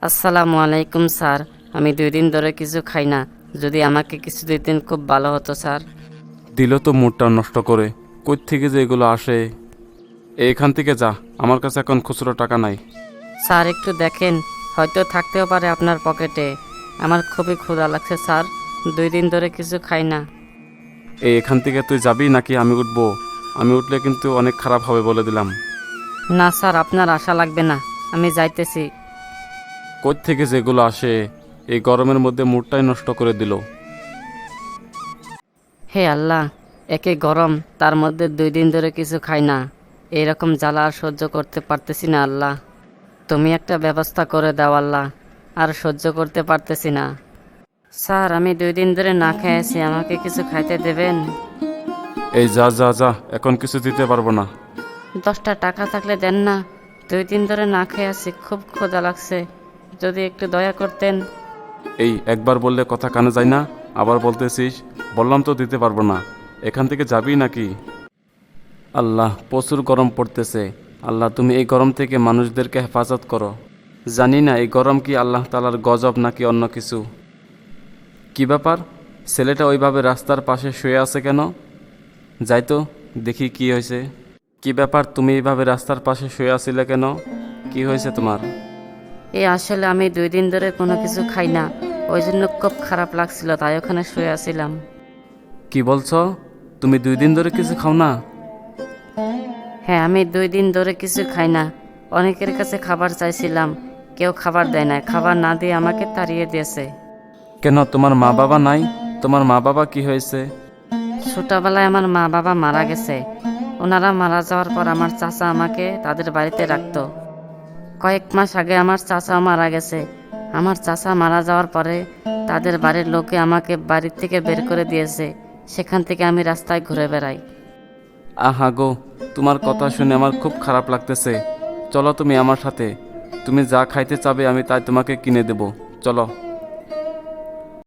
আসসালামু আলাইকুম স্যার। আমি 2 দিন ধরে কিছু খাই না, যদি আমাকে কিছু দিতেন খুব ভালো হতো স্যার। দিল তো মুডটা নষ্ট করে। কই থেকে যে এগুলো আসে? এখান থেকে যা, আমার কাছে এখন খুচরো টাকা নাই। স্যার একটু দেখেন, হয়তো থাকতেও পারে আপনার পকেটে। আমার খুবই ক্ষুধা লাগছে স্যার, 2 দিন ধরে কিছু খাই না। এখান থেকে তুই যাবি নাকি আমি উঠবো? আমি উঠলে কিন্তু অনেক খারাপ হবে বলে দিলাম। না স্যার, আপনার আশা লাগবে না, আমি যাইতেছি। কই থেকে যেগুলো আসে, এই গরমের মধ্যে মুডটাই নষ্ট করে দিল। হে আল্লাহ, একে গরম, তার মধ্যে 2 দিন ধরে কিছু খাই না। এইরকম জ্বালা আর সহ্য করতে পারতেছি না আল্লাহ। তুমি একটা ব্যবস্থা করে দাও আল্লাহ, আর সহ্য করতে পারতেছি না। স্যার আমি 2 দিন ধরে না খেয়ে আছি, আমাকে কিছু খাইতে দেবেন? এই যা যা যা, এখন কিছু দিতে পারবো না। 10টা টাকা থাকলে দেন না, 2 দিন ধরে না খেয়ে আছি, খুব ক্ষুধা লাগছে, যদি একটু দয়া করতেন। এই একবার বললে কথা কানে যায় না, আবার বলতেছিস? বললাম তো দিতে পারবো না। এখান থেকে যাবি নাকি? আল্লাহ, প্রচুর গরম পড়তেছে। আল্লাহ, তুমি এই গরম থেকে মানুষদেরকে হেফাজত করো। জানি না এই গরম কি আল্লাহ তাআলার গজব নাকি অন্য কিছু। কি ব্যাপার? ছেলেটা ওইভাবে রাস্তার পাশে শুয়ে আছে কেন? যাই তো দেখি কি হয়েছে। কি ব্যাপার, তুমি এইভাবে রাস্তার পাশে শুয়ে আছিলে কেন? কি হয়েছে তোমার? আসলে আমি 2 দিন ধরে কোনো কিছু খাই না, ওই জন্য খুব খারাপ লাগছিল, তাই ওখানে শুয়ে আছিলাম। কি বলছো? তুমি 2 দিন ধরে কিছু খাও না? হ্যাঁ, আমি 2 দিন ধরে কিছু খাই না। অনেকের কাছে খাবার চাইছিলাম, কেউ খাবার দেয় না, খাবার না দিয়ে আমাকে তাড়িয়ে দিয়েছে। কেন, তোমার মা বাবা নাই? তোমার মা বাবা কি হয়েছে? ছোটবেলায় আমার মা বাবা মারা গেছে। ওনারা মারা যাওয়ার পর আমার চাচা আমাকে তাদের বাড়িতে রাখতো। কয়েক মাস আগে আমার চাচাও মারা গেছে। আমার চাচা মারা যাওয়ার পরে তাদের বাড়ির লোকে আমাকে বাড়ি থেকে বের করে দিয়েছে। সেখান থেকে আমি রাস্তায় ঘুরে বেড়াই। আহা গো, তোমার কথা শুনে আমার খুব খারাপ লাগতেছে। চলো তুমি আমার সাথে, তুমি যা খাইতে চাবে আমি তাই তোমাকে কিনে দেব। চলো।